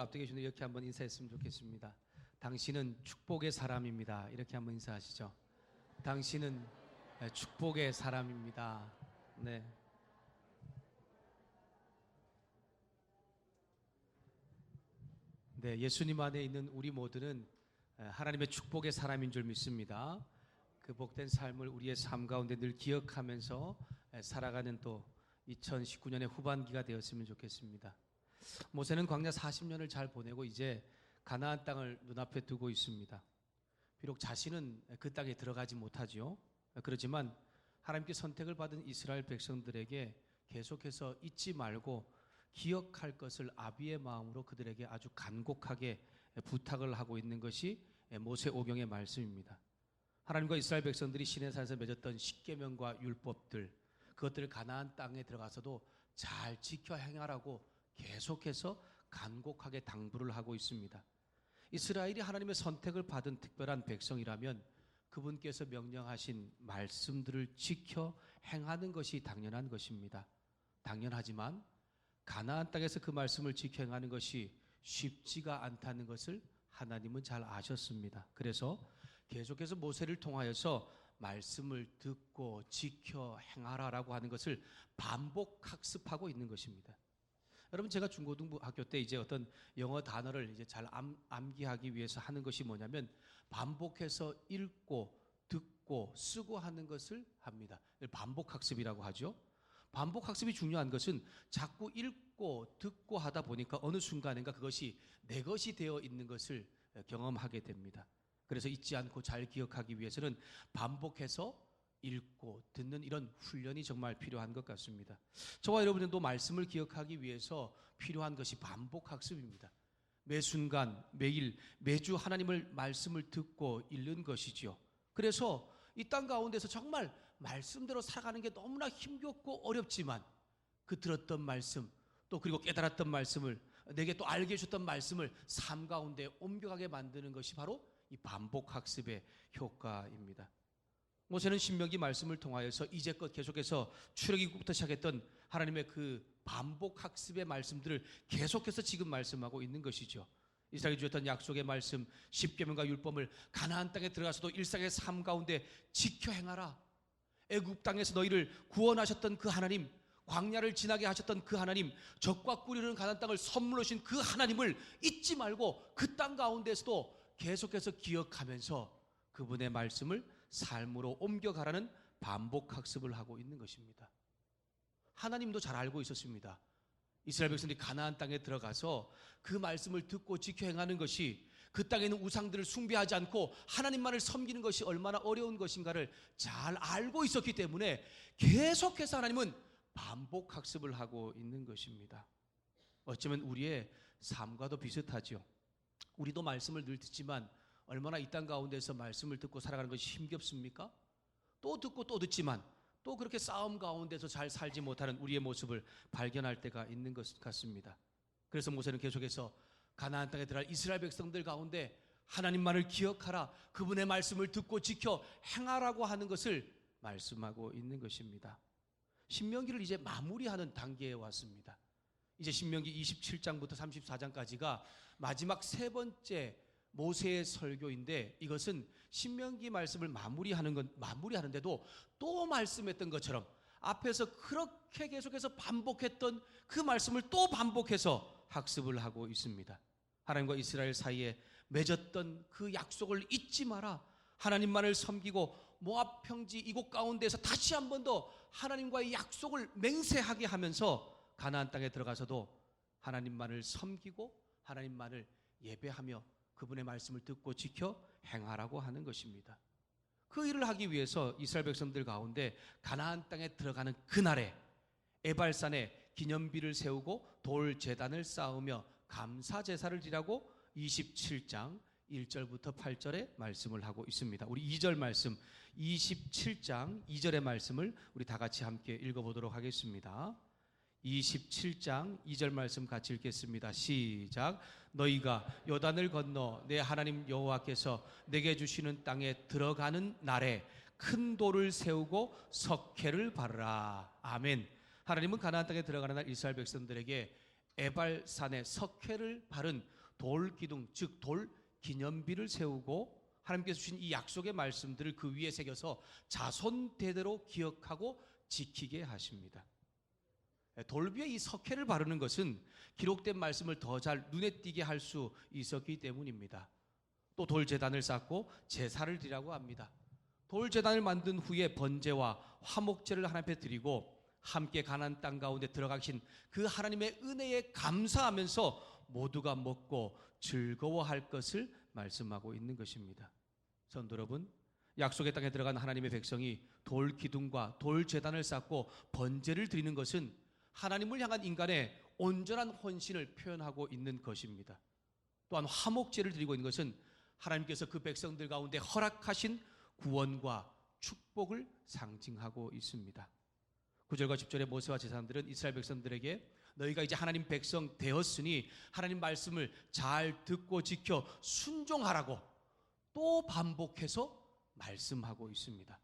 앞에 계신 분들 이렇게 한번 인사했으면 좋겠습니다. 당신은 축복의 사람입니다. 이렇게 한번 인사하시죠. 당신은 축복의 사람입니다. 네. 네, 예수님 안에 있는 우리 모두는 하나님의 축복의 사람인 줄 믿습니다. 그 복된 삶을 우리의 삶 가운데 늘 기억하면서 살아가는 또 2019년의 후반기가 되었으면 좋겠습니다. 모세는 광야 40년을 잘 보내고 이제 가나안 땅을 눈앞에 두고 있습니다. 비록 자신은 그 땅에 들어가지 못하지요. 그렇지만 하나님께 선택을 받은 이스라엘 백성들에게 계속해서 잊지 말고 기억할 것을 아비의 마음으로 그들에게 아주 간곡하게 부탁을 하고 있는 것이 모세오경의 말씀입니다. 하나님과 이스라엘 백성들이 시내산에서 맺었던 십계명과 율법들, 그것들을 가나안 땅에 들어가서도 잘 지켜 행하라고 계속해서 간곡하게 당부를 하고 있습니다. 이스라엘이 하나님의 선택을 받은 특별한 백성이라면 그분께서 명령하신 말씀들을 지켜 행하는 것이 당연한 것입니다. 당연하지만 가나안 땅에서 그 말씀을 지켜 행하는 것이 쉽지가 않다는 것을 하나님은 잘 아셨습니다. 그래서 계속해서 모세를 통하여서 말씀을 듣고 지켜 행하라라고 하는 것을 반복 학습하고 있는 것입니다. 여러분, 제가 중고등부 학교 때 이제 어떤 영어 단어를 이제 잘 암기하기 위해서 하는 것이 뭐냐면 반복해서 읽고 듣고 쓰고 하는 것을 합니다. 반복 학습이라고 하죠. 반복 학습이 중요한 것은 자꾸 읽고 듣고 하다 보니까 어느 순간인가 그것이 내 것이 되어 있는 것을 경험하게 됩니다. 그래서 잊지 않고 잘 기억하기 위해서는 반복해서 읽고 듣는 이런 훈련이 정말 필요한 것 같습니다. 저와 여러분들도 말씀을 기억하기 위해서 필요한 것이 반복 학습입니다. 매 순간, 매일, 매주 하나님을 말씀을 듣고 읽는 것이지요. 그래서 이 땅 가운데서 정말 말씀대로 살아가는 게 너무나 힘겹고 어렵지만 그 들었던 말씀, 또 그리고 깨달았던 말씀을 내게 또 알게 해주셨던 말씀을 삶 가운데 옮겨가게 만드는 것이 바로 이 반복 학습의 효과입니다. 모세는 신명기 말씀을 통하여서 이제껏 계속해서 출애굽부터 시작했던 하나님의 그 반복 학습의 말씀들을 계속해서 지금 말씀하고 있는 것이죠. 이스라엘이 주었던 약속의 말씀, 십계명과 율법을 가나안 땅에 들어가서도 일상의 삶 가운데 지켜 행하라. 애굽 땅에서 너희를 구원하셨던 그 하나님, 광야를 지나게 하셨던 그 하나님, 적과 꿀이 흐르는 가나안 땅을 선물로 주신 그 하나님을 잊지 말고 그 땅 가운데서도 계속해서 기억하면서 그분의 말씀을 삶으로 옮겨가라는 반복 학습을 하고 있는 것입니다. 하나님도 잘 알고 있었습니다. 이스라엘 백성들이 가나안 땅에 들어가서 그 말씀을 듣고 지켜 행하는 것이 그 땅에 있는 우상들을 숭배하지 않고 하나님만을 섬기는 것이 얼마나 어려운 것인가를 잘 알고 있었기 때문에 계속해서 하나님은 반복 학습을 하고 있는 것입니다. 어쩌면 우리의 삶과도 비슷하죠. 우리도 말씀을 늘 듣지만 얼마나 이 땅 가운데서 말씀을 듣고 살아가는 것이 힘겹습니까? 또 듣고 또 듣지만 또 그렇게 싸움 가운데서 잘 살지 못하는 우리의 모습을 발견할 때가 있는 것 같습니다. 그래서 모세는 계속해서 가나안 땅에 들어갈 이스라엘 백성들 가운데 하나님만을 기억하라, 그분의 말씀을 듣고 지켜 행하라고 하는 것을 말씀하고 있는 것입니다. 신명기를 이제 마무리하는 단계에 왔습니다. 이제 신명기 27장부터 34장까지가 마지막 세 번째 모세의 설교인데, 이것은 신명기 말씀을 마무리하는데도 또 말씀했던 것처럼 앞에서 그렇게 계속해서 반복했던 그 말씀을 또 반복해서 학습을 하고 있습니다. 하나님과 이스라엘 사이에 맺었던 그 약속을 잊지 마라. 하나님만을 섬기고 모압 평지 이곳 가운데서 다시 한 번 더 하나님과의 약속을 맹세하게 하면서 가나안 땅에 들어가서도 하나님만을 섬기고 하나님만을 예배하며 그분의 말씀을 듣고 지켜 행하라고 하는 것입니다. 그 일을 하기 위해서 이스라엘 백성들 가운데 가나안 땅에 들어가는 그날에 에발산에 기념비를 세우고 돌 제단을 쌓으며 감사 제사를 지라고 27장 1절부터 8절에 말씀을 하고 있습니다. 우리 2절 말씀, 27장 2절의 말씀을 우리 다 같이 함께 읽어보도록 하겠습니다. 27장 2절 말씀 같이 읽겠습니다. 시작. 너희가 요단을 건너 내 하나님 여호와께서 내게 주시는 땅에 들어가는 날에 큰 돌을 세우고 석회를 바르라. 아멘. 하나님은 가나안 땅에 들어가는 날 이스라엘 백성들에게 에발산에 석회를 바른 돌 기둥, 즉 돌 기념비를 세우고 하나님께서 주신 이 약속의 말씀들을 그 위에 새겨서 자손 대대로 기억하고 지키게 하십니다. 돌 위에 이 석회를 바르는 것은 기록된 말씀을 더 잘 눈에 띄게 할 수 있었기 때문입니다. 또 돌제단을 쌓고 제사를 드리라고 합니다. 돌제단을 만든 후에 번제와 화목제를 하나님 앞에 드리고 함께 가나안 땅 가운데 들어가신 그 하나님의 은혜에 감사하면서 모두가 먹고 즐거워할 것을 말씀하고 있는 것입니다. 성도 여러분, 약속의 땅에 들어간 하나님의 백성이 돌 기둥과 돌 제단을 쌓고 번제를 드리는 것은 하나님을 향한 인간의 온전한 헌신을 표현하고 있는 것입니다. 또한 화목제를 드리고 있는 것은 하나님께서 그 백성들 가운데 허락하신 구원과 축복을 상징하고 있습니다. 9절과 10절의 모세와 제사장들은 이스라엘 백성들에게 너희가 이제 하나님 백성 되었으니 하나님 말씀을 잘 듣고 지켜 순종하라고 또 반복해서 말씀하고 있습니다.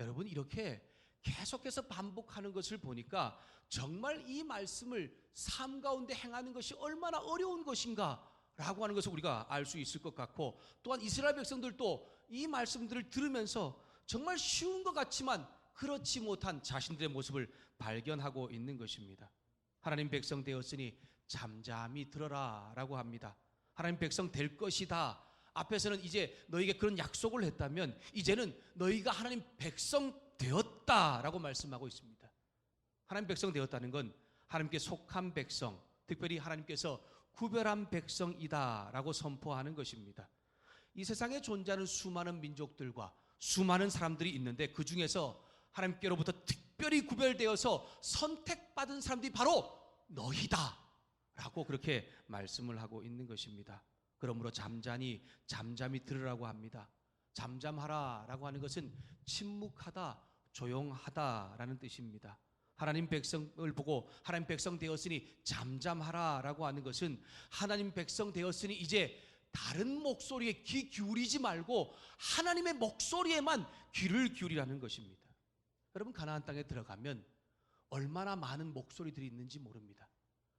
여러분, 이렇게 계속해서 반복하는 것을 보니까 정말 이 말씀을 삶 가운데 행하는 것이 얼마나 어려운 것인가 라고 하는 것을 우리가 알 수 있을 것 같고, 또한 이스라엘 백성들도 이 말씀들을 들으면서 정말 쉬운 것 같지만 그렇지 못한 자신들의 모습을 발견하고 있는 것입니다. 하나님 백성 되었으니 잠잠히 들어라 라고 합니다. 하나님 백성 될 것이다. 앞에서는 이제 너희에게 그런 약속을 했다면 이제는 너희가 하나님 백성 되었다라고 말씀하고 있습니다. 하나님 백성 되었다는 건 하나님께 속한 백성, 특별히 하나님께서 구별한 백성이다라고 선포하는 것입니다. 이 세상에 존재하는 수많은 민족들과 수많은 사람들이 있는데 그 중에서 하나님께로부터 특별히 구별되어서 선택받은 사람들이 바로 너희다 라고 그렇게 말씀을 하고 있는 것입니다. 그러므로 잠잠히 들으라고 합니다. 잠잠하라 라고 하는 것은 침묵하다, 조용하다라는 뜻입니다. 하나님 백성을 보고 하나님 백성 되었으니 잠잠하라 라고 하는 것은 하나님 백성 되었으니 이제 다른 목소리에 귀 기울이지 말고 하나님의 목소리에만 귀를 기울이라는 것입니다. 여러분, 가나안 땅에 들어가면 얼마나 많은 목소리들이 있는지 모릅니다.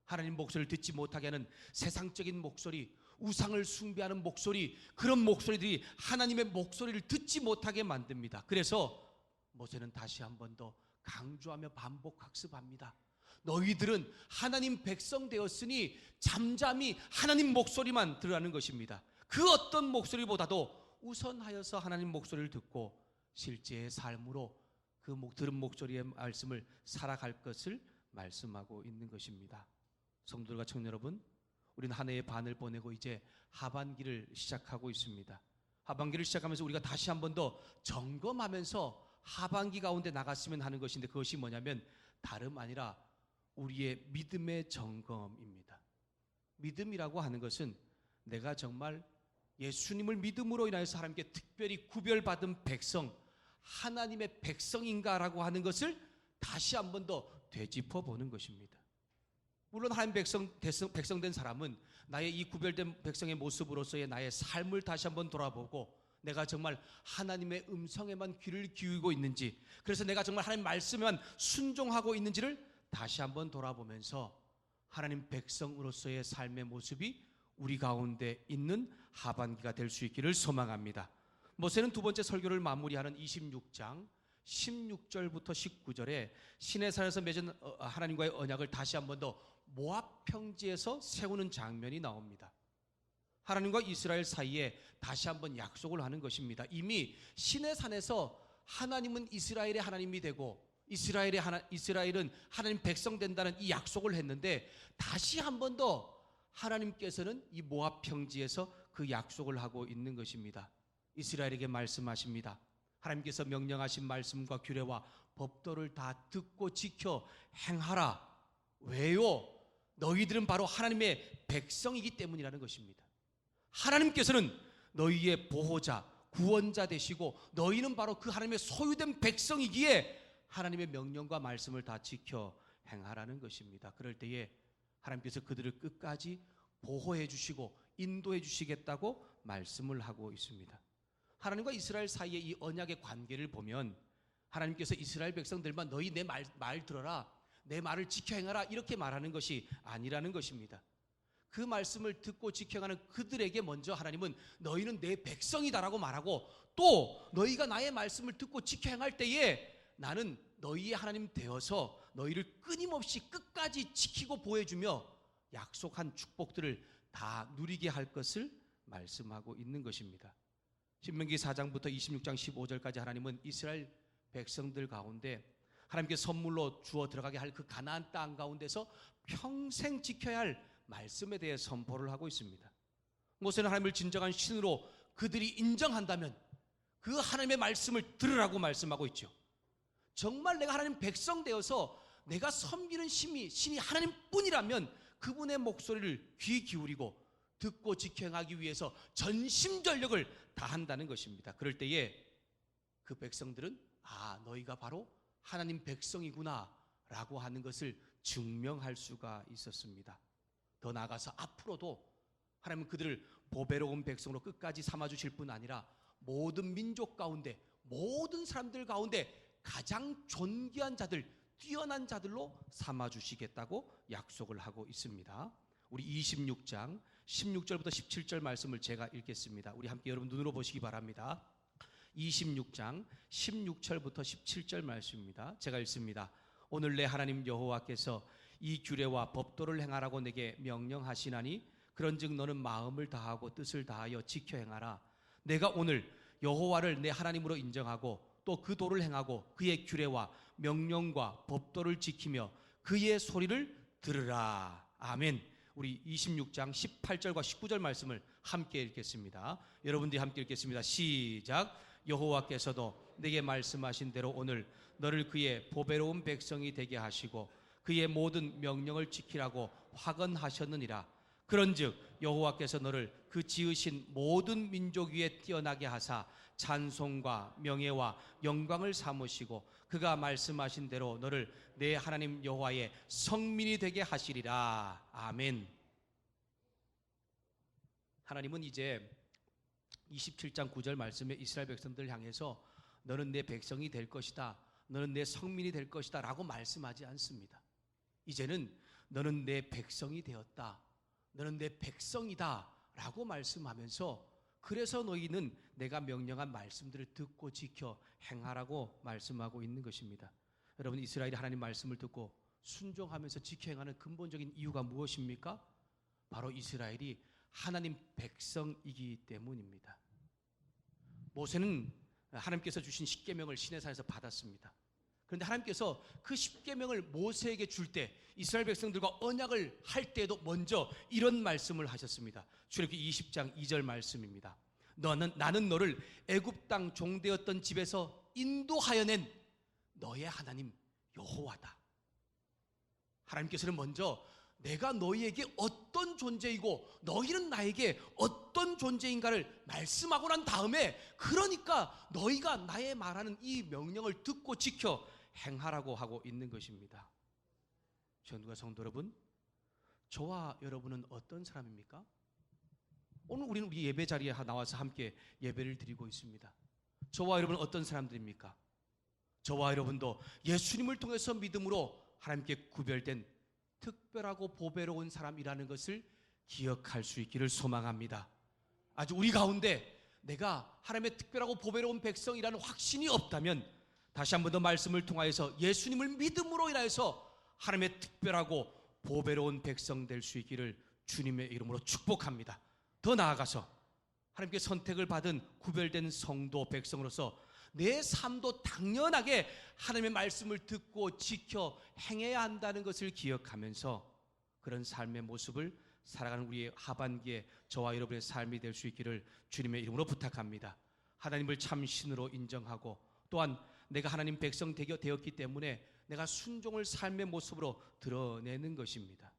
하나님 목소리를 듣지 못하게 하는 세상적인 목소리, 우상을 숭배하는 목소리, 그런 목소리들이 하나님의 목소리를 듣지 못하게 만듭니다. 그래서 모세는 다시 한 번 더 강조하며 반복 학습합니다. 너희들은 하나님 백성 되었으니 잠잠히 하나님 목소리만 들으라는 것입니다. 그 어떤 목소리보다도 우선하여서 하나님 목소리를 듣고 실제의 삶으로 그 들은 목소리의 말씀을 살아갈 것을 말씀하고 있는 것입니다. 성도들과 청년 여러분, 우리는 한 해의 반을 보내고 이제 하반기를 시작하고 있습니다. 하반기를 시작하면서 우리가 다시 한 번 더 점검하면서 하반기 가운데 나갔으면 하는 것인데, 그것이 뭐냐면 다름 아니라 우리의 믿음의 점검입니다. 믿음이라고 하는 것은 내가 정말 예수님을 믿음으로 인하여서 하나님께 특별히 구별받은 백성, 하나님의 백성인가라고 하는 것을 다시 한 번 더 되짚어 보는 것입니다. 물론 하나님 백성된 사람은 나의 이 구별된 백성의 모습으로서의 나의 삶을 다시 한번 돌아보고 내가 정말 하나님의 음성에만 귀를 기울이고 있는지, 그래서 내가 정말 하나님 말씀에만 순종하고 있는지를 다시 한번 돌아보면서 하나님 백성으로서의 삶의 모습이 우리 가운데 있는 하반기가 될 수 있기를 소망합니다. 모세는 두 번째 설교를 마무리하는 26장 16절부터 19절에 시내산에서 맺은 하나님과의 언약을 다시 한번 더 모압 평지에서 세우는 장면이 나옵니다. 하나님과 이스라엘 사이에 다시 한번 약속을 하는 것입니다. 이미 시내산에서 하나님은 이스라엘의 하나님이 되고 이스라엘은 하나님 백성 된다는 이 약속을 했는데, 다시 한번 더 하나님께서는 이 모압 평지에서 그 약속을 하고 있는 것입니다. 이스라엘에게 말씀하십니다. 하나님께서 명령하신 말씀과 규례와 법도를 다 듣고 지켜 행하라. 왜요? 너희들은 바로 하나님의 백성이기 때문이라는 것입니다. 하나님께서는 너희의 보호자, 구원자 되시고 너희는 바로 그 하나님의 소유된 백성이기에 하나님의 명령과 말씀을 다 지켜 행하라는 것입니다. 그럴 때에 하나님께서 그들을 끝까지 보호해 주시고 인도해 주시겠다고 말씀을 하고 있습니다. 하나님과 이스라엘 사이의 이 언약의 관계를 보면 하나님께서 이스라엘 백성들만 너희 내 말 들어라, 내 말을 지켜 행하라 이렇게 말하는 것이 아니라는 것입니다. 그 말씀을 듣고 지켜 행하는 그들에게 먼저 하나님은 너희는 내 백성이다라고 말하고, 또 너희가 나의 말씀을 듣고 지켜 행할 때에 나는 너희의 하나님 되어서 너희를 끊임없이 끝까지 지키고 보호해주며 약속한 축복들을 다 누리게 할 것을 말씀하고 있는 것입니다. 신명기 4장부터 26장 15절까지 하나님은 이스라엘 백성들 가운데 하나님께 선물로 주어 들어가게 할 그 가나안 땅 가운데서 평생 지켜야 할 말씀에 대해 선포를 하고 있습니다. 모세는 하나님을 진정한 신으로 그들이 인정한다면 그 하나님의 말씀을 들으라고 말씀하고 있죠. 정말 내가 하나님 백성 되어서 내가 섬기는 신이 하나님뿐이라면 그분의 목소리를 귀 기울이고 듣고 지켜 행하기 위해서 전심전력을 다한다는 것입니다. 그럴 때에 그 백성들은 너희가 바로 하나님 백성이구나 라고 하는 것을 증명할 수가 있었습니다. 더 나아가서 앞으로도 하나님은 그들을 보배로운 백성으로 끝까지 삼아주실 뿐 아니라 모든 민족 가운데, 모든 사람들 가운데 가장 존귀한 자들, 뛰어난 자들로 삼아주시겠다고 약속을 하고 있습니다. 우리 26장 16절부터 17절 말씀을 제가 읽겠습니다. 우리 함께 여러분 눈으로 보시기 바랍니다. 26장 16절부터 17절 말씀입니다. 제가 읽습니다. 오늘 내 하나님 여호와께서 이 규례와 법도를 행하라고 내게 명령하시나니 그런즉 너는 마음을 다하고 뜻을 다하여 지켜 행하라. 내가 오늘 여호와를 내 하나님으로 인정하고 또 그 도를 행하고 그의 규례와 명령과 법도를 지키며 그의 소리를 들으라. 아멘. 우리 26장 18절과 19절 말씀을 함께 읽겠습니다. 여러분들이 함께 읽겠습니다. 시작. 여호와께서도 내게 말씀하신 대로 오늘 너를 그의 보배로운 백성이 되게 하시고 그의 모든 명령을 지키라고 화건하셨느니라. 그런즉 여호와께서 너를 그 지으신 모든 민족 위에 뛰어나게 하사 찬송과 명예와 영광을 삼으시고 그가 말씀하신 대로 너를 내 하나님 여호와의 성민이 되게 하시리라. 아멘. 하나님은 이제 27장 9절 말씀에 이스라엘 백성들을 향해서 너는 내 백성이 될 것이다, 너는 내 성민이 될 것이다 라고 말씀하지 않습니다. 이제는 너는 내 백성이 되었다, 너는 내 백성이다 라고 말씀하면서 그래서 너희는 내가 명령한 말씀들을 듣고 지켜 행하라고 말씀하고 있는 것입니다. 여러분, 이스라엘이 하나님 말씀을 듣고 순종하면서 지켜 행하는 근본적인 이유가 무엇입니까? 바로 이스라엘이 하나님 백성이기 때문입니다. 모세는 하나님께서 주신 십계명을 시내산에서 받았습니다. 그런데 하나님께서 그 십계명을 모세에게 줄 때 이스라엘 백성들과 언약을 할 때에도 먼저 이런 말씀을 하셨습니다. 출애굽기 20장 2절 말씀입니다. 나는 너를 애굽 땅 종되었던 집에서 인도하여 낸 너의 하나님 여호와다. 하나님께서는 먼저 내가 너희에게 어떤 존재이고 너희는 나에게 어떤 존재인가를 말씀하고 난 다음에, 그러니까 너희가 나의 말하는 이 명령을 듣고 지켜 행하라고 하고 있는 것입니다. 전도가 성도 여러분, 저와 여러분은 어떤 사람입니까? 오늘 우리는 우리 예배 자리에 나와서 함께 예배를 드리고 있습니다. 저와 여러분은 어떤 사람들입니까? 저와 여러분도 예수님을 통해서 믿음으로 하나님께 구별된 특별하고 보배로운 사람이라는 것을 기억할 수 있기를 소망합니다. 아주 우리 가운데 내가 하나님의 특별하고 보배로운 백성이라는 확신이 없다면 다시 한 번 더 말씀을 통하여서 예수님을 믿음으로 인하여서 하나님의 특별하고 보배로운 백성 될 수 있기를 주님의 이름으로 축복합니다. 더 나아가서 하나님께 선택을 받은 구별된 성도 백성으로서 내 삶도 당연하게 하나님의 말씀을 듣고 지켜 행해야 한다는 것을 기억하면서 그런 삶의 모습을 살아가는 우리의 하반기에 저와 여러분의 삶이 될 수 있기를 주님의 이름으로 부탁합니다. 하나님을 참 신으로 인정하고 또한 내가 하나님 백성 되었기 때문에 내가 순종을 삶의 모습으로 드러내는 것입니다.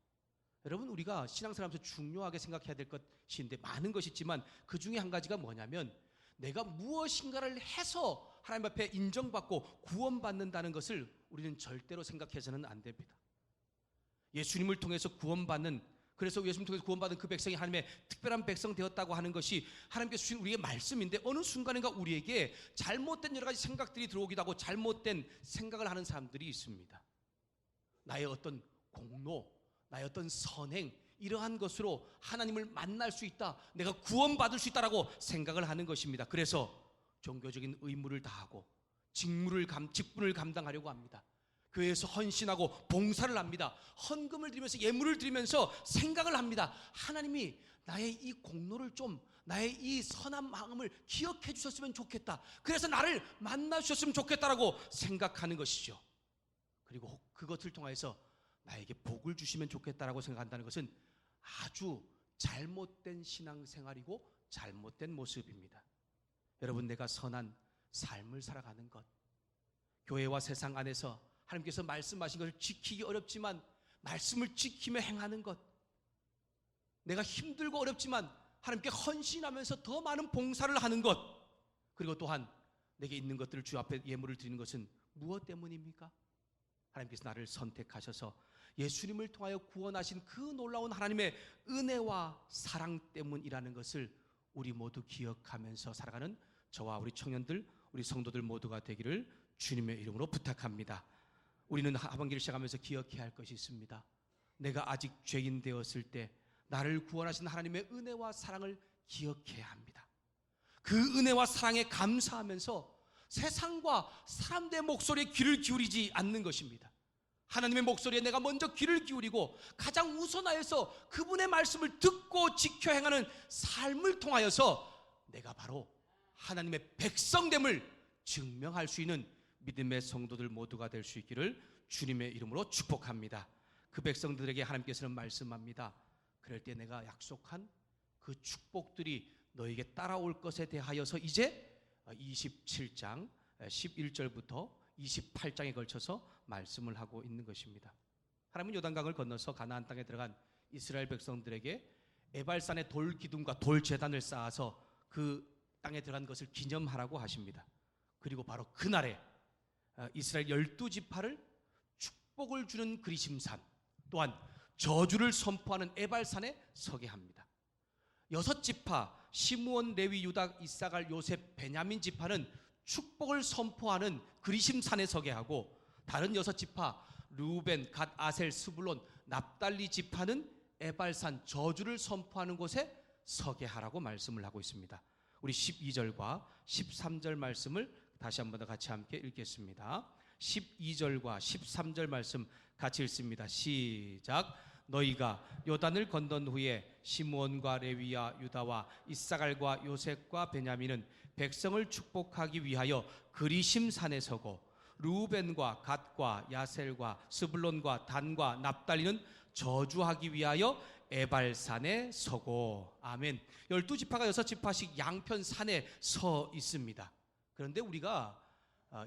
여러분, 우리가 신앙생활하면서 중요하게 생각해야 될 것인데 많은 것이 있지만 그 중에 한 가지가 뭐냐면 내가 무엇인가를 해서 하나님 앞에 인정받고 구원받는다는 것을 우리는 절대로 생각해서는 안 됩니다. 예수님을 통해서 구원받는, 그래서 예수님을 통해서 구원받은 그 백성이 하나님의 특별한 백성 되었다고 하는 것이 하나님께서 주신 우리의 말씀인데, 어느 순간인가 우리에게 잘못된 여러 가지 생각들이 들어오기도 하고 잘못된 생각을 하는 사람들이 있습니다. 나의 어떤 공로, 나의 어떤 선행, 이러한 것으로 하나님을 만날 수 있다, 내가 구원받을 수 있다라고 생각을 하는 것입니다. 그래서 종교적인 의무를 다하고 직분을 감당하려고 합니다. 교회에서 헌신하고 봉사를 합니다. 헌금을 드리면서 예물을 드리면서 생각을 합니다. 하나님이 나의 이 공로를 좀, 나의 이 선한 마음을 기억해 주셨으면 좋겠다, 그래서 나를 만나 주셨으면 좋겠다라고 생각하는 것이죠. 그리고 그것을 통해서 나에게 복을 주시면 좋겠다라고 생각한다는 것은 아주 잘못된 신앙생활이고 잘못된 모습입니다. 여러분, 내가 선한 삶을 살아가는 것, 교회와 세상 안에서 하나님께서 말씀하신 것을 지키기 어렵지만 말씀을 지키며 행하는 것, 내가 힘들고 어렵지만 하나님께 헌신하면서 더 많은 봉사를 하는 것, 그리고 또한 내게 있는 것들을 주 앞에 예물을 드리는 것은 무엇 때문입니까? 하나님께서 나를 선택하셔서 예수님을 통하여 구원하신 그 놀라운 하나님의 은혜와 사랑 때문이라는 것을 우리 모두 기억하면서 살아가는 저와 우리 청년들, 우리 성도들 모두가 되기를 주님의 이름으로 부탁합니다. 우리는 하반기를 시작하면서 기억해야 할 것이 있습니다. 내가 아직 죄인 되었을 때 나를 구원하신 하나님의 은혜와 사랑을 기억해야 합니다. 그 은혜와 사랑에 감사하면서 세상과 사람들의 목소리에 귀를 기울이지 않는 것입니다. 하나님의 목소리에 내가 먼저 귀를 기울이고 가장 우선하여서 그분의 말씀을 듣고 지켜 행하는 삶을 통하여서 내가 바로 하나님의 백성됨을 증명할 수 있는 믿음의 성도들 모두가 될 수 있기를 주님의 이름으로 축복합니다. 그 백성들에게 하나님께서는 말씀합니다. 그럴 때 내가 약속한 그 축복들이 너에게 따라올 것에 대하여서 이제 27장 11절부터 28장에 걸쳐서 말씀을 하고 있는 것입니다. 하나님은 요단강을 건너서 가나안 땅에 들어간 이스라엘 백성들에게 에발산의 돌 기둥과 돌 제단을 쌓아서 그 땅에 들어간 것을 기념하라고 하십니다. 그리고 바로 그날에 이스라엘 12지파를 축복을 주는 그리심산, 또한 저주를 선포하는 에발산에 서게 합니다. 6지파 시므온, 레위, 유다, 이사갈, 요셉, 베냐민 지파는 축복을 선포하는 그리심산에 서게 하고, 다른 6지파 르우벤, 갓, 아셀, 스불론, 납달리 지파는 에발산 저주를 선포하는 곳에 서게 하라고 말씀을 하고 있습니다. 우리 12절과 13절 말씀을 다시 한번 더 같이 함께 읽겠습니다. 12절과 13절 말씀 같이 읽습니다. 시작. 너희가 요단을 건넌 후에 시므온과 레위와 유다와 이사갈과 요셉과 베냐민은 백성을 축복하기 위하여 그리심산에 서고, 르우벤과 갓과 야셀과 스불론과 단과 납달리는 저주하기 위하여 에발산에 서고. 아멘. 12지파가 6지파씩 양편 산에 서 있습니다. 그런데 우리가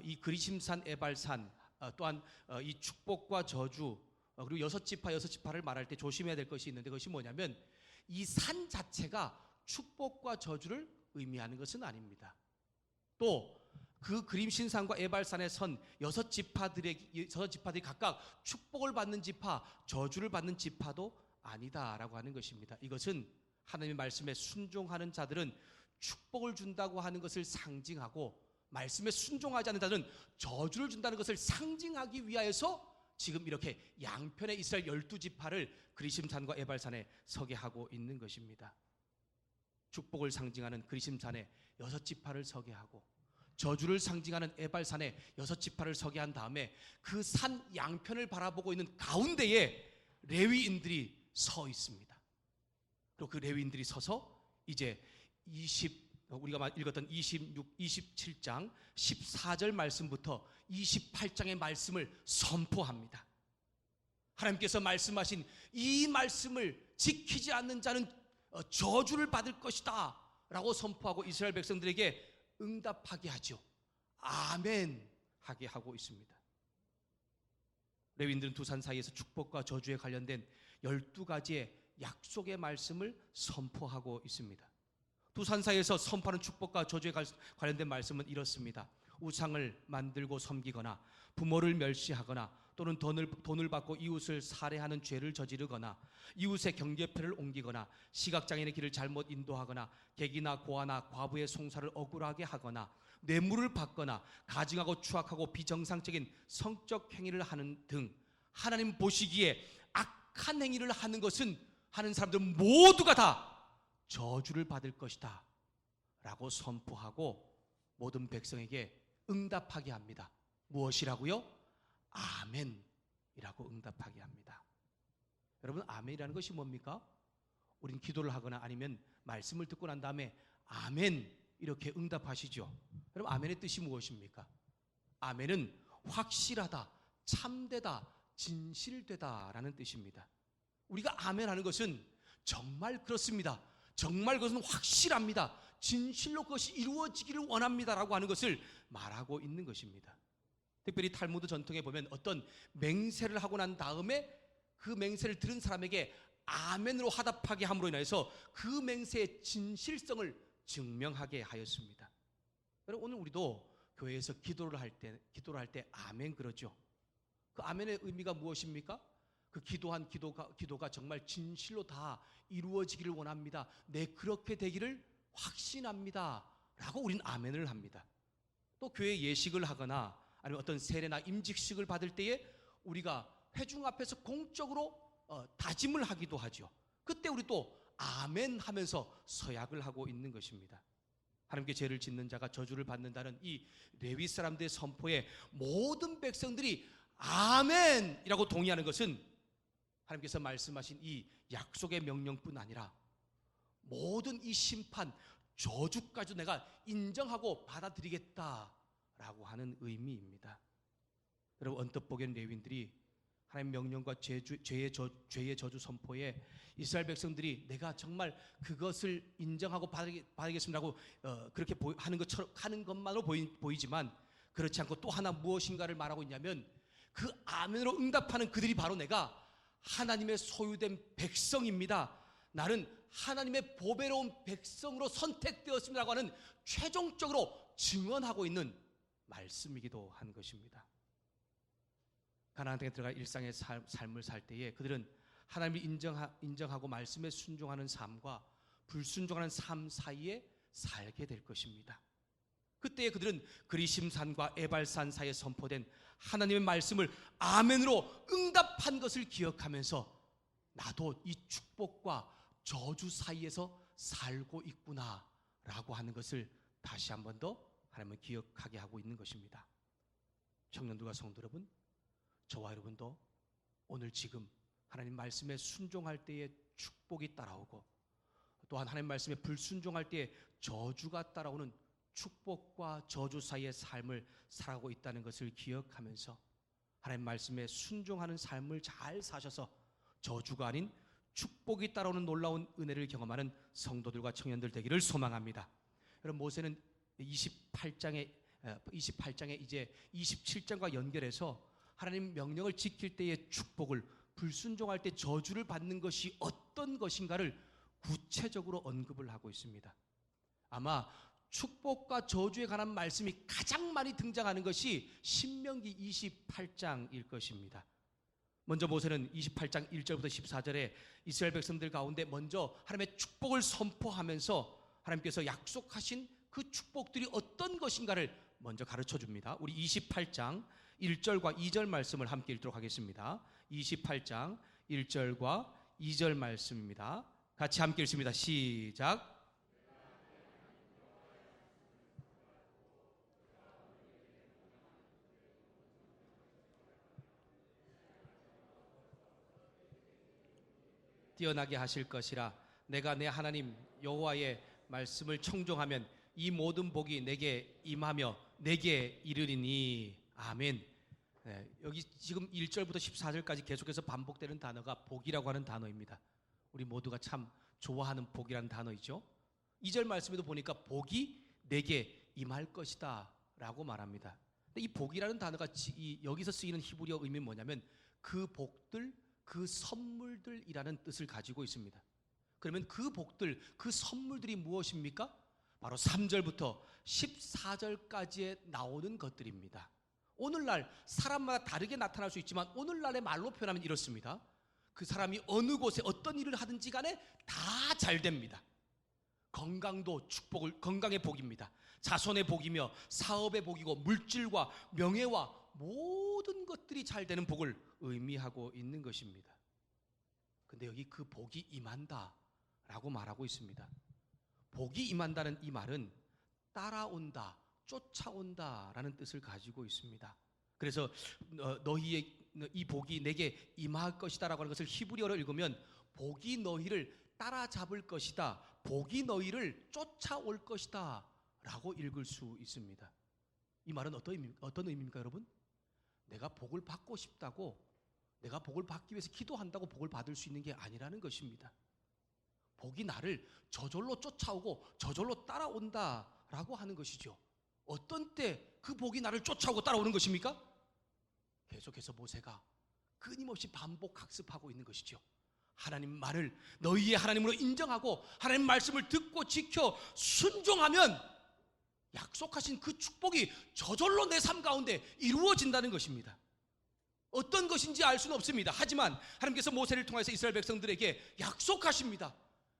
이 그리심산, 에발산, 또한 이 축복과 저주, 그리고 6지파를 말할 때 조심해야 될 것이 있는데, 그것이 뭐냐면 이 산 자체가 축복과 저주를 의미하는 것은 아닙니다. 또 그 그리심산과 에발산에 선 6지파들이 각각 축복을 받는 지파, 저주를 받는 지파도 아니다라고 하는 것입니다. 이것은 하나님의 말씀에 순종하는 자들은 축복을 준다고 하는 것을 상징하고, 말씀에 순종하지 않는 자들은 저주를 준다는 것을 상징하기 위하여서 지금 이렇게 양편의 이스라엘 12지파를 그리심산과 에발산에 서게 하고 있는 것입니다. 축복을 상징하는 그리심산에 6지파를 서게 하고, 저주를 상징하는 에발산에 6지파를 서게 한 다음에 그 산 양편을 바라보고 있는 가운데에 레위인들이 서 있습니다. 그리고 그 레위인들이 서서 이제 우리가 읽었던 26, 27장 14절 말씀부터 28장의 말씀을 선포합니다. 하나님께서 말씀하신 이 말씀을 지키지 않는 자는 저주를 받을 것이다 라고 선포하고 이스라엘 백성들에게 응답하게 하죠. 아멘 하게 하고 있습니다. 레위인들은 두 산 사이에서 축복과 저주에 관련된 12가지의 약속의 말씀을 선포하고 있습니다. 두 산 사이에서 선포하는 축복과 저주에 관련된 말씀은 이렇습니다. 우상을 만들고 섬기거나 부모를 멸시하거나 또는 돈을 받고 이웃을 살해하는 죄를 저지르거나 이웃의 경계표를 옮기거나 시각장애인의 길을 잘못 인도하거나 객이나 고아나 과부의 송사를 억울하게 하거나 뇌물을 받거나 가증하고 추악하고 비정상적인 성적 행위를 하는 등 하나님 보시기에 악한 행위를 하는 것은 하는 사람들 모두가 다 저주를 받을 것이다 라고 선포하고 모든 백성에게 응답하게 합니다. 무엇이라고요? 아멘이라고 응답하게 합니다. 여러분, 아멘이라는 것이 뭡니까? 우린 기도를 하거나 아니면 말씀을 듣고 난 다음에 아멘 이렇게 응답하시죠. 여러분, 아멘의 뜻이 무엇입니까? 아멘은 확실하다, 참되다, 진실되다 라는 뜻입니다. 우리가 아멘 하는 것은 정말 그렇습니다, 정말 그것은 확실합니다, 진실로 그것이 이루어지기를 원합니다 라고 하는 것을 말하고 있는 것입니다. 특별히 탈무드 전통에 보면 어떤 맹세를 하고 난 다음에 그 맹세를 들은 사람에게 아멘으로 화답하게 함으로 인해서 그 맹세의 진실성을 증명하게 하였습니다. 여러분, 오늘 우리도 교회에서 기도를 할 때 아멘 그러죠. 그 아멘의 의미가 무엇입니까? 그 기도한 기도가 정말 진실로 다 이루어지기를 원합니다, 네 그렇게 되기를 확신합니다 라고 우리는 아멘을 합니다. 또 교회 예식을 하거나 아니면 어떤 세례나 임직식을 받을 때에 우리가 회중 앞에서 공적으로 다짐을 하기도 하죠. 그때 우리 또 아멘 하면서 서약을 하고 있는 것입니다. 하나님께 죄를 짓는 자가 저주를 받는다는 이 레위 사람들의 선포에 모든 백성들이 아멘이라고 동의하는 것은 하나님께서 말씀하신 이 약속의 명령뿐 아니라 모든 이 심판, 저주까지도 내가 인정하고 받아들이겠다라고 하는 의미입니다. 여러분, 언뜻 보기엔 레위인들이 하나님 명령과 죄의 저주 선포에 이스라엘 백성들이 내가 정말 그것을 인정하고 받겠습니다라고 그렇게 하는 것만으로 보이지만 그렇지 않고 또 하나 무엇인가를 말하고 있냐면 그 아멘으로 응답하는 그들이 바로 내가 하나님의 소유된 백성입니다, 나는 하나님의 보배로운 백성으로 선택되었습니다라고 하는 최종적으로 증언하고 있는 말씀이기도 한 것입니다. 가나안 땅에 들어가 일상의 삶을 살 때에 그들은 하나님을 인정하고 말씀에 순종하는 삶과 불순종하는 삶 사이에 살게 될 것입니다. 그때에 그들은 그리심산과 에발산 사이에 선포된 하나님의 말씀을 아멘으로 응답한 것을 기억하면서 나도 이 축복과 저주 사이에서 살고 있구나 라고 하는 것을 다시 한 번 더 하나님은 기억하게 하고 있는 것입니다. 청년들과 성도 여러분, 저와 여러분도 오늘 지금 하나님 말씀에 순종할 때에 축복이 따라오고 또한 하나님 말씀에 불순종할 때에 저주가 따라오는 축복과 저주 사이의 삶을 살아가고 있다는 것을 기억하면서 하나님 말씀에 순종하는 삶을 잘 사셔서 저주가 아닌 축복이 따라오는 놀라운 은혜를 경험하는 성도들과 청년들 되기를 소망합니다. 여러분, 모세는 28장에 이제 27장과 연결해서 하나님 명령을 지킬 때의 축복을, 불순종할 때 저주를 받는 것이 어떤 것인가를 구체적으로 언급을 하고 있습니다. 아마 축복과 저주에 관한 말씀이 가장 많이 등장하는 것이 신명기 28장일 것입니다. 먼저 모세는 28장 1절부터 14절에 이스라엘 백성들 가운데 먼저 하나님의 축복을 선포하면서 하나님께서 약속하신 그 축복들이 어떤 것인가를 먼저 가르쳐 줍니다. 우리 28장 1절과 2절 말씀을 함께 읽도록 하겠습니다. 28장 1절과 2절 말씀입니다. 같이 함께 읽습니다. 시작. 뛰어나게 하실 것이라. 내가 내 하나님 여호와의 말씀을 청종하면 이 모든 복이 내게 임하며 내게 이르리니. 아멘. 네, 여기 지금 1절부터 14절까지 계속해서 반복되는 단어가 복이라고 하는 단어입니다. 우리 모두가 참 좋아하는 복이라는 단어이죠. 2절 말씀에도 보니까 복이 내게 임할 것이다 라고 말합니다. 근데 이 복이라는 단어가 여기서 쓰이는 히브리어 의미는 뭐냐면 그 복들, 그 선물들이라는 뜻을 가지고 있습니다. 그러면 그 복들, 그 선물들이 무엇입니까? 바로 3절부터 14절까지에 나오는 것들입니다. 오늘날 사람마다 다르게 나타날 수 있지만 오늘날의 말로 표현하면 이렇습니다. 그 사람이 어느 곳에 어떤 일을 하든지 간에 다 잘 됩니다. 건강도 건강의 복입니다. 자손의 복이며 사업의 복이고 물질과 명예와 모든 것들이 잘 되는 복을 의미하고 있는 것입니다. 근데 여기 그 복이 임한다 라고 말하고 있습니다. 복이 임한다는 이 말은 따라온다, 쫓아온다 라는 뜻을 가지고 있습니다. 그래서 너희의 이 복이 내게 임할 것이다 라고 하는 것을 히브리어로 읽으면 복이 너희를 따라잡을 것이다, 복이 너희를 쫓아올 것이다 라고 읽을 수 있습니다. 이 말은 어떤 의미입니까 여러분? 내가 복을 받고 싶다고, 내가 복을 받기 위해서 기도한다고 복을 받을 수 있는 게 아니라는 것입니다. 복이 나를 저절로 쫓아오고 저절로 따라온다라고 하는 것이죠. 어떤 때 그 복이 나를 쫓아오고 따라오는 것입니까? 계속해서 모세가 끊임없이 반복 학습하고 있는 것이죠. 하나님 말을 너희의 하나님으로 인정하고 하나님 말씀을 듣고 지켜 순종하면 약속하신 그 축복이 저절로 내 삶 가운데 이루어진다는 것입니다. 어떤 것인지 알 수는 없습니다. 하지만 하나님께서 모세를 통해서 이스라엘 백성들에게 약속하십니다.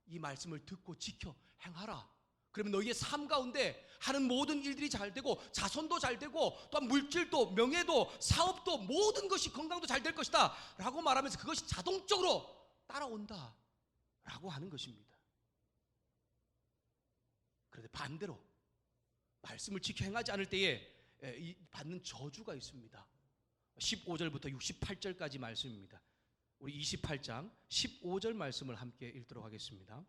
이 말씀을 듣고 지켜 행하라. 그러면 너희의 삶 가운데 하는 모든 일들이 잘 되고 자손도 잘 되고 또한 물질도 명예도 사업도 모든 것이 건강도 잘 될 것이다 라고 말하면서 그것이 자동적으로 따라온다 라고 하는 것입니다. 그런데 반대로 말씀을 지켜 행하지 않을 때에 받는 저주가 있습니다. 15절부터 68절까지 말씀입니다. 우리 28장 15절 말씀을 함께 읽도록 하겠습니다.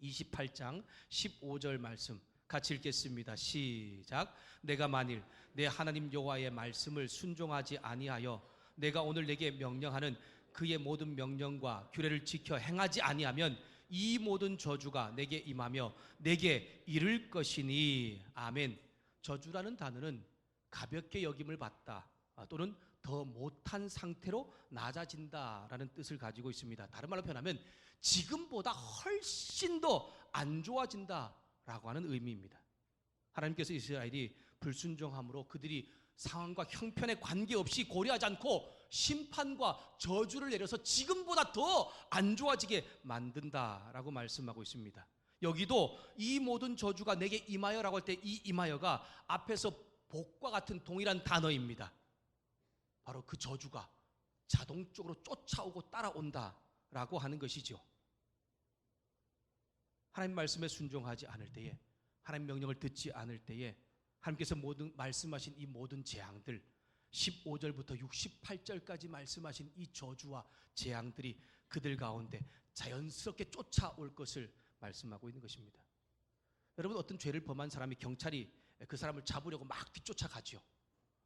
28장 15절 말씀 같이 읽겠습니다. 시작. 내가 만일 내 하나님 여호와의 말씀을 순종하지 아니하여 내가 오늘 내게 명령하는 그의 모든 명령과 규례를 지켜 행하지 아니하면 이 모든 저주가 내게 임하며 내게 이를 것이니. 아멘. 저주라는 단어는 가볍게 여김을 받다 또는 더 못한 상태로 낮아진다라는 뜻을 가지고 있습니다. 다른 말로 표현하면 지금보다 훨씬 더 안 좋아진다라고 하는 의미입니다. 하나님께서 이스라엘이 불순종함으로 그들이 상황과 형편에 관계없이 고려하지 않고 심판과 저주를 내려서 지금보다 더 안 좋아지게 만든다라고 말씀하고 있습니다. 여기도 이 모든 저주가 내게 임하여라고 할 때 이 임하여가 앞에서 복과 같은 동일한 단어입니다. 바로 그 저주가 자동적으로 쫓아오고 따라온다라고 하는 것이죠. 하나님 말씀에 순종하지 않을 때에, 하나님 명령을 듣지 않을 때에 하나님께서 모든 말씀하신 이 모든 재앙들, 15절부터 68절까지 말씀하신 이 저주와 재앙들이 그들 가운데 자연스럽게 쫓아올 것을 말씀하고 있는 것입니다. 여러분, 어떤 죄를 범한 사람이 경찰이 그 사람을 잡으려고 막 뒤쫓아가죠.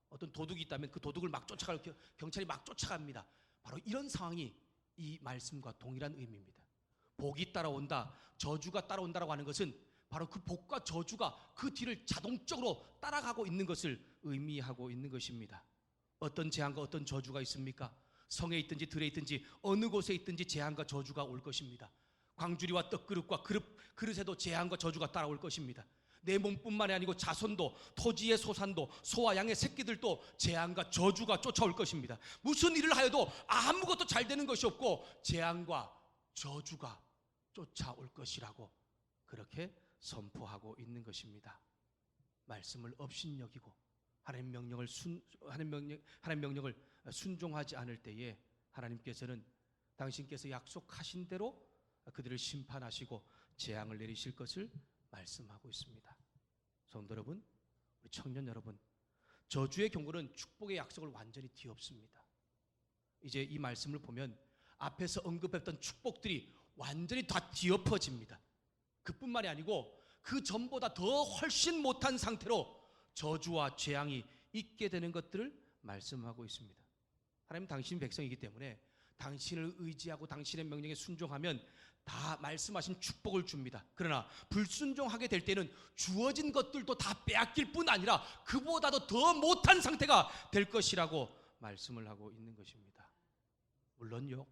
어떤 도둑이 있다면 그 도둑을 막 쫓아갈 경찰이 막 쫓아갑니다. 바로 이런 상황이 이 말씀과 동일한 의미입니다. 복이 따라온다, 저주가 따라온다라고 하는 것은 바로 그 복과 저주가 그 뒤를 자동적으로 따라가고 있는 것을 의미하고 있는 것입니다. 어떤 재앙과 어떤 저주가 있습니까? 성에 있든지 들에 있든지 어느 곳에 있든지 재앙과 저주가 올 것입니다. 광주리와 떡그릇과 그릇에도 재앙과 저주가 따라올 것입니다. 내 몸뿐만이 아니고 자손도, 토지의 소산도, 소와 양의 새끼들도 재앙과 저주가 쫓아올 것입니다. 무슨 일을 하여도 아무것도 잘 되는 것이 없고 재앙과 저주가 쫓아올 것이라고 그렇게 선포하고 있는 것입니다. 말씀을 업신여기고 하나님 명령을 순종하지 않을 때에 하나님께서는 당신께서 약속하신 대로 그들을 심판하시고 재앙을 내리실 것을 말씀하고 있습니다. 성도 여러분, 우리 청년 여러분, 저주의 경고는 축복의 약속을 완전히 뒤엎습니다. 이제 이 말씀을 보면 앞에서 언급했던 축복들이 완전히 다 뒤엎어집니다. 그뿐만이 아니고 그 전보다 더 훨씬 못한 상태로 저주와 재앙이 있게 되는 것들을 말씀하고 있습니다. 하나님 당신 백성이기 때문에 당신을 의지하고 당신의 명령에 순종하면 다 말씀하신 축복을 줍니다. 그러나 불순종하게 될 때는 주어진 것들도 다 빼앗길 뿐 아니라 그보다도 더 못한 상태가 될 것이라고 말씀을 하고 있는 것입니다. 물론요,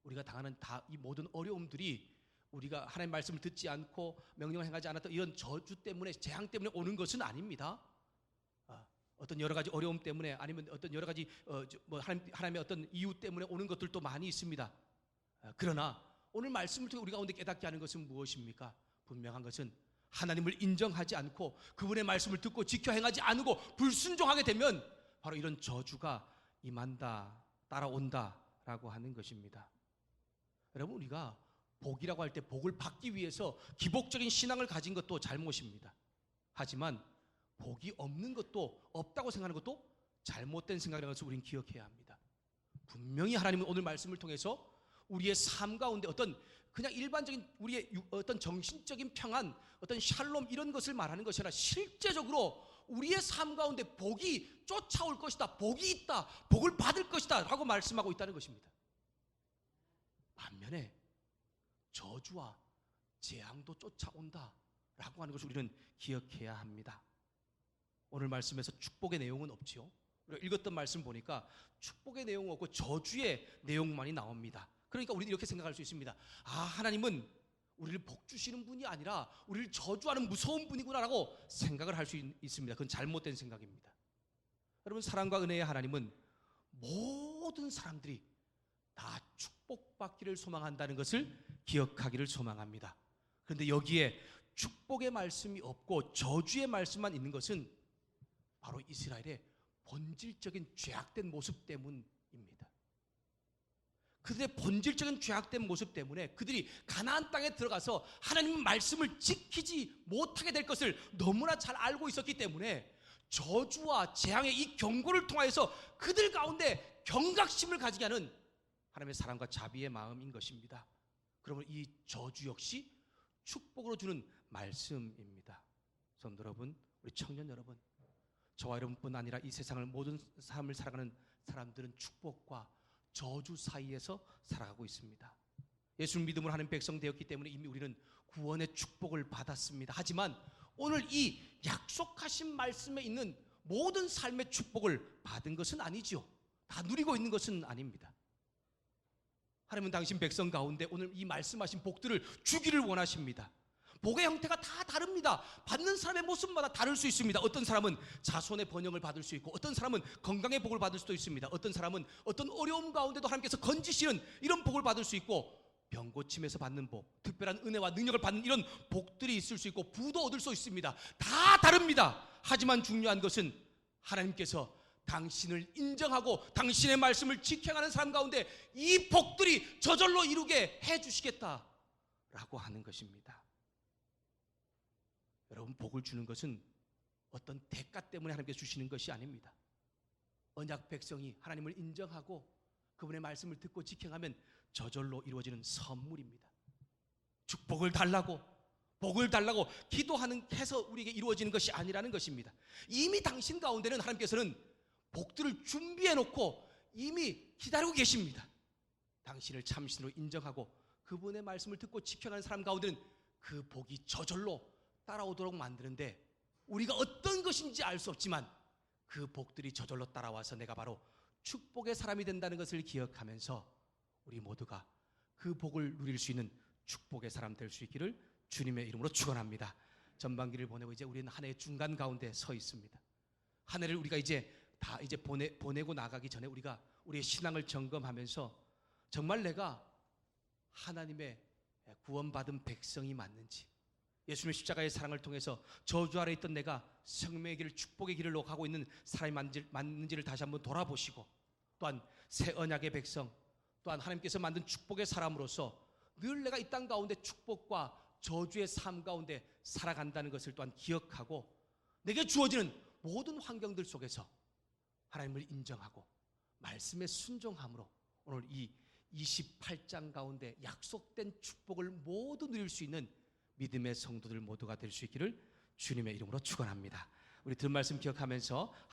우리가 당하는 이 모든 어려움들이 우리가 하나님 말씀을 듣지 않고 명령을 행하지 않았던 이런 저주 때문에, 재앙 때문에 오는 것은 아닙니다. 어떤 여러 가지 어려움 때문에, 아니면 어떤 여러 가지 하나님의 어떤 이유 때문에 오는 것들도 많이 있습니다. 그러나 오늘 말씀을 통해 우리 가운데 깨닫게 하는 것은 무엇입니까? 분명한 것은 하나님을 인정하지 않고 그분의 말씀을 듣고 지켜 행하지 않고 불순종하게 되면 바로 이런 저주가 임한다, 따라온다라고 하는 것입니다. 여러분, 우리가 복이라고 할 때 복을 받기 위해서 기복적인 신앙을 가진 것도 잘못입니다. 하지만 복이 없는 것도, 없다고 생각하는 것도 잘못된 생각이라는 것을 우리는 기억해야 합니다. 분명히 하나님은 오늘 말씀을 통해서 우리의 삶 가운데 어떤 그냥 일반적인 우리의 어떤 정신적인 평안, 어떤 샬롬 이런 것을 말하는 것이 아니라 실제적으로 우리의 삶 가운데 복이 쫓아올 것이다, 복이 있다, 복을 받을 것이다 라고 말씀하고 있다는 것입니다. 반면에 저주와 재앙도 쫓아온다 라고 하는 것을 우리는 기억해야 합니다. 오늘 말씀에서 축복의 내용은 없지요. 우리가 읽었던 말씀 보니까 축복의 내용은 없고 저주의 내용만이 나옵니다. 그러니까 우리는 이렇게 생각할 수 있습니다. 하나님은 우리를 복 주시는 분이 아니라 우리를 저주하는 무서운 분이구나라고 생각을 할 수 있습니다. 그건 잘못된 생각입니다. 여러분, 사랑과 은혜의 하나님은 모든 사람들이 다 축복받기를 소망한다는 것을 기억하기를 소망합니다. 그런데 여기에 축복의 말씀이 없고 저주의 말씀만 있는 것은 바로 이스라엘의 본질적인 죄악된 모습 때문입니다. 그들의 본질적인 죄악된 모습 때문에 그들이 가나안 땅에 들어가서 하나님의 말씀을 지키지 못하게 될 것을 너무나 잘 알고 있었기 때문에 저주와 재앙의 이 경고를 통하여서 그들 가운데 경각심을 가지게 하는 하나님의 사랑과 자비의 마음인 것입니다. 그러면 이 저주 역시 축복으로 주는 말씀입니다. 성도 여러분, 우리 청년 여러분, 저와 여러분뿐 아니라 이 세상을 모든 삶을 살아가는 사람들은 축복과 저주 사이에서 살아가고 있습니다. 예수를 믿음으로 하는 백성 되었기 때문에 이미 우리는 구원의 축복을 받았습니다. 하지만 오늘 이 약속하신 말씀에 있는 모든 삶의 축복을 받은 것은 아니지요. 다 누리고 있는 것은 아닙니다. 하나님은 당신 백성 가운데 오늘 이 말씀하신 복들을 주기를 원하십니다. 복의 형태가 다 다릅니다. 받는 사람의 모습마다 다를 수 있습니다. 어떤 사람은 자손의 번영을 받을 수 있고, 어떤 사람은 건강의 복을 받을 수도 있습니다. 어떤 사람은 어떤 어려움 가운데도 하나님께서 건지시는 이런 복을 받을 수 있고, 병고침에서 받는 복, 특별한 은혜와 능력을 받는 이런 복들이 있을 수 있고, 부도 얻을 수 있습니다. 다 다릅니다. 하지만 중요한 것은 하나님께서 당신을 인정하고 당신의 말씀을 지켜가는 사람 가운데 이 복들이 저절로 이루게 해주시겠다라고 하는 것입니다. 여러분, 복을 주는 것은 어떤 대가 때문에 하나님께서 주시는 것이 아닙니다. 언약 백성이 하나님을 인정하고 그분의 말씀을 듣고 지켜가면 저절로 이루어지는 선물입니다. 축복을 달라고, 복을 달라고 기도하는 해서 우리에게 이루어지는 것이 아니라는 것입니다. 이미 당신 가운데는 하나님께서는 복들을 준비해 놓고 이미 기다리고 계십니다. 당신을 참신으로 인정하고 그분의 말씀을 듣고 지켜가는 사람 가운데는 그 복이 저절로 따라오도록 만드는데, 우리가 어떤 것인지 알 수 없지만 그 복들이 저절로 따라와서 내가 바로 축복의 사람이 된다는 것을 기억하면서 우리 모두가 그 복을 누릴 수 있는 축복의 사람 될 수 있기를 주님의 이름으로 축원합니다. 전반기를 보내고 이제 우리는 한 해의 중간 가운데 서 있습니다. 한 해를 우리가 이제 보내고 나가기 전에 우리가 우리의 신앙을 점검하면서 정말 내가 하나님의 구원받은 백성이 맞는지, 예수님의 십자가의 사랑을 통해서 저주 아래 있던 내가 생명의 길을, 축복의 길을 가고 있는 사람이 맞는지를 다시 한번 돌아보시고, 또한 새 언약의 백성, 또한 하나님께서 만든 축복의 사람으로서 늘 내가 이 땅 가운데 축복과 저주의 삶 가운데 살아간다는 것을 또한 기억하고, 내게 주어지는 모든 환경들 속에서 하나님을 인정하고 말씀에 순종함으로 오늘 이 28장 가운데 약속된 축복을 모두 누릴 수 있는 믿음의 성도들 모두가 될 수 있기를 주님의 이름으로 축원합니다. 우리 들은 말씀 기억하면서